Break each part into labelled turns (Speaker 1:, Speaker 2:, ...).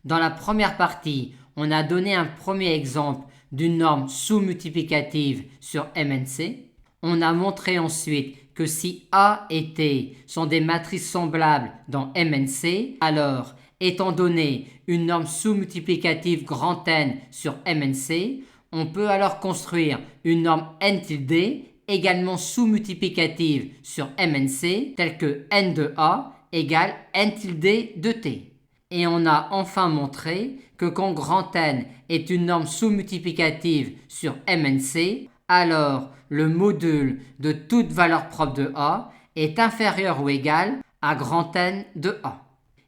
Speaker 1: Dans la première partie, on a donné un premier exemple d'une norme sous-multiplicative sur MNC. On a montré ensuite que si A et T sont des matrices semblables dans MNC, alors, étant donné une norme sous-multiplicative grand N sur MNC, on peut alors construire une norme N tilde également sous-multiplicative sur MNC, telle que N de A égale N tilde de T. Et on a enfin montré que quand grand N est une norme sous-multiplicative sur MNC, alors le module de toute valeur propre de A est inférieur ou égal à grand N de A.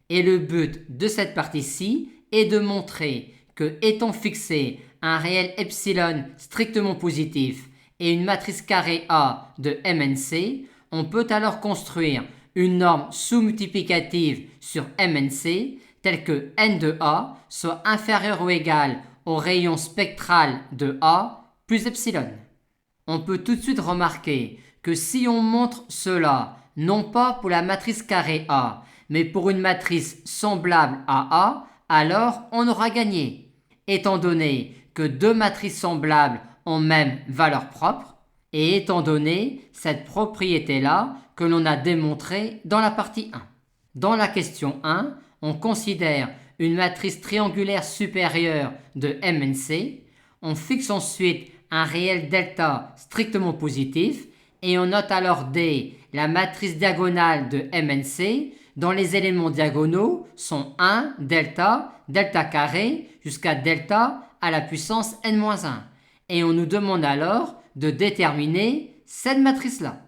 Speaker 1: Et le but de cette partie-ci est de montrer que, étant fixé un réel epsilon strictement positif et une matrice carrée A de MNC, on peut alors construire une norme sous-multiplicative sur MNC telle que N de A soit inférieur ou égal au rayon spectral de A plus epsilon. On peut tout de suite remarquer que si on montre cela non pas pour la matrice carrée A, mais pour une matrice semblable à A, alors on aura gagné, étant donné que deux matrices semblables ont même valeur propre, et étant donné cette propriété-là que l'on a démontrée dans la partie 1. Dans la question 1, on considère une matrice triangulaire supérieure de MNC, on fixe ensuite un réel delta strictement positif et on note alors D, la matrice diagonale de MNC, dont les éléments diagonaux sont 1, delta, delta carré, jusqu'à delta à la puissance n-1. Et on nous demande alors de déterminer cette matrice-là.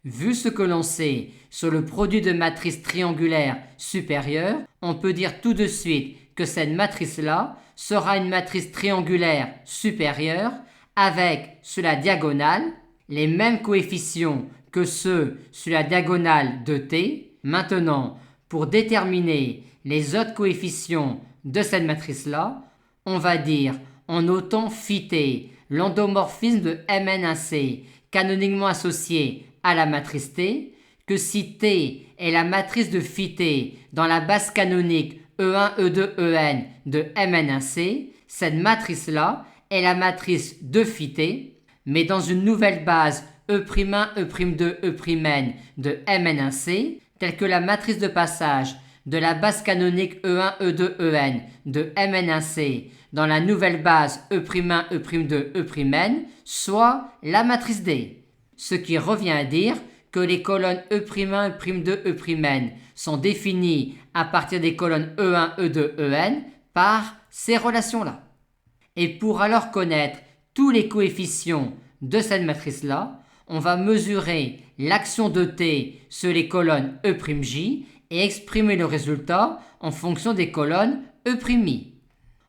Speaker 1: Vu ce que l'on sait sur le produit de matrices triangulaires supérieures, on peut dire tout de suite que cette matrice-là sera une matrice triangulaire supérieure avec, sur la diagonale, les mêmes coefficients que ceux sur la diagonale de T. Maintenant, pour déterminer les autres coefficients de cette matrice-là, on va dire, en notant phi t, l'endomorphisme de Mn1c canoniquement associé à la matrice T, que si T est la matrice de phi t dans la base canonique E1, E2, En de Mn1c, cette matrice-là est la matrice de phi t, mais dans une nouvelle base E'1, E'2, E'n de Mn1c, telle que la matrice de passage de la base canonique E1, E2, En de Mn1c dans la nouvelle base E'1, E'2, E'n, soit la matrice D. Ce qui revient à dire que les colonnes E'1, E'2, E'n sont définies à partir des colonnes E1, E2, En par ces relations-là. Et pour alors connaître tous les coefficients de cette matrice-là, on va mesurer l'action de T sur les colonnes E'J et exprimer le résultat en fonction des colonnes E'I.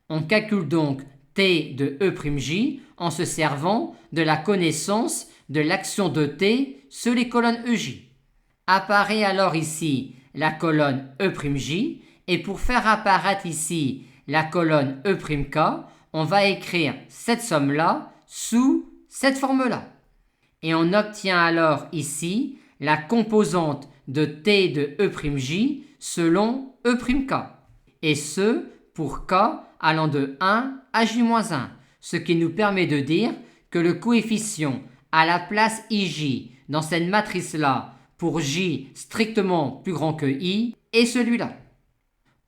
Speaker 1: On calcule donc T de E'J en se servant de la connaissance de l'action de T sur les colonnes EJ. Apparaît alors ici la colonne E'J et pour faire apparaître ici la colonne E'K, on va écrire cette somme-là sous cette forme-là. Et on obtient alors ici la composante de T de E'J selon E'K. Et ce, pour K allant de 1 à J-1, ce qui nous permet de dire que le coefficient à la place IJ dans cette matrice-là pour J strictement plus grand que I est celui-là.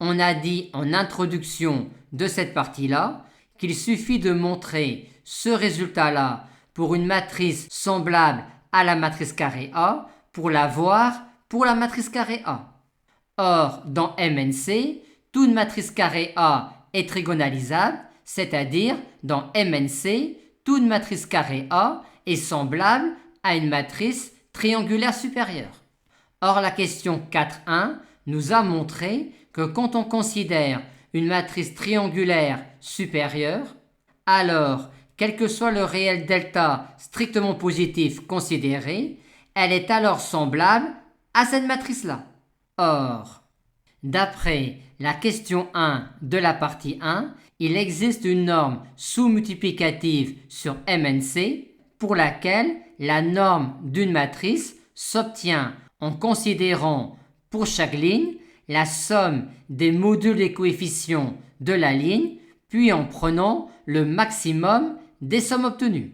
Speaker 1: On a dit en introduction de cette partie-là qu'il suffit de montrer ce résultat-là pour une matrice semblable à la matrice carrée A pour l'avoir pour la matrice carrée A. Or, dans MNC, toute matrice carrée A est trigonalisable, c'est-à-dire dans MNC, toute matrice carrée A est semblable à une matrice triangulaire supérieure. Or, la question 4.1 nous a montré que quand on considère une matrice triangulaire supérieure, alors, quel que soit le réel delta strictement positif considéré, elle est alors semblable à cette matrice-là. Or, d'après la question 1 de la partie 1, il existe une norme sous-multiplicative sur MNC pour laquelle la norme d'une matrice s'obtient en considérant pour chaque ligne la somme des modules des coefficients de la ligne, puis en prenant le maximum des sommes obtenues.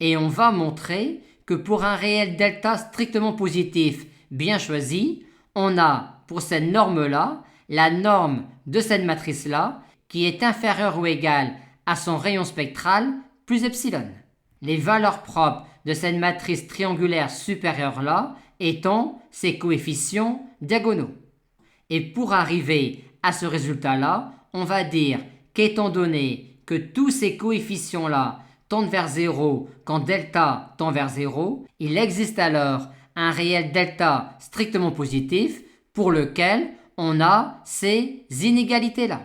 Speaker 1: Et on va montrer que pour un réel delta strictement positif bien choisi, on a pour cette norme-là, la norme de cette matrice-là, qui est inférieure ou égale à son rayon spectral plus epsilon. Les valeurs propres de cette matrice triangulaire supérieure-là étant ses coefficients diagonaux. Et pour arriver à ce résultat-là, on va dire qu'étant donné que tous ces coefficients-là tendent vers 0 quand delta tend vers 0, il existe alors un réel delta strictement positif pour lequel on a ces inégalités-là.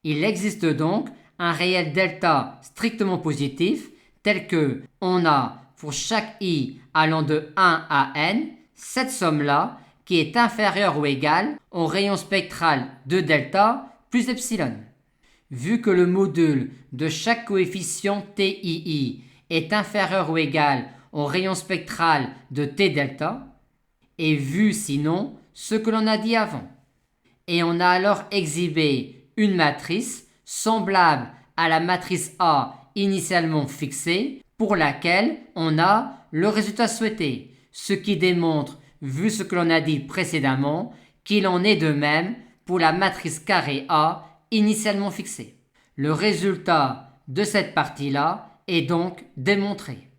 Speaker 1: Il existe donc un réel delta strictement positif tel que on a pour chaque i allant de 1 à n cette somme-là qui est inférieure ou égale au rayon spectral de delta plus epsilon. Vu que le module de chaque coefficient TII est inférieur ou égal au rayon spectral de T delta, et vu sinon ce que l'on a dit avant. Et on a alors exhibé une matrice semblable à la matrice A initialement fixée pour laquelle on a le résultat souhaité, ce qui démontre, vu ce que l'on a dit précédemment, qu'il en est de même pour la matrice carré A initialement fixée. Le résultat de cette partie-là est donc démontré.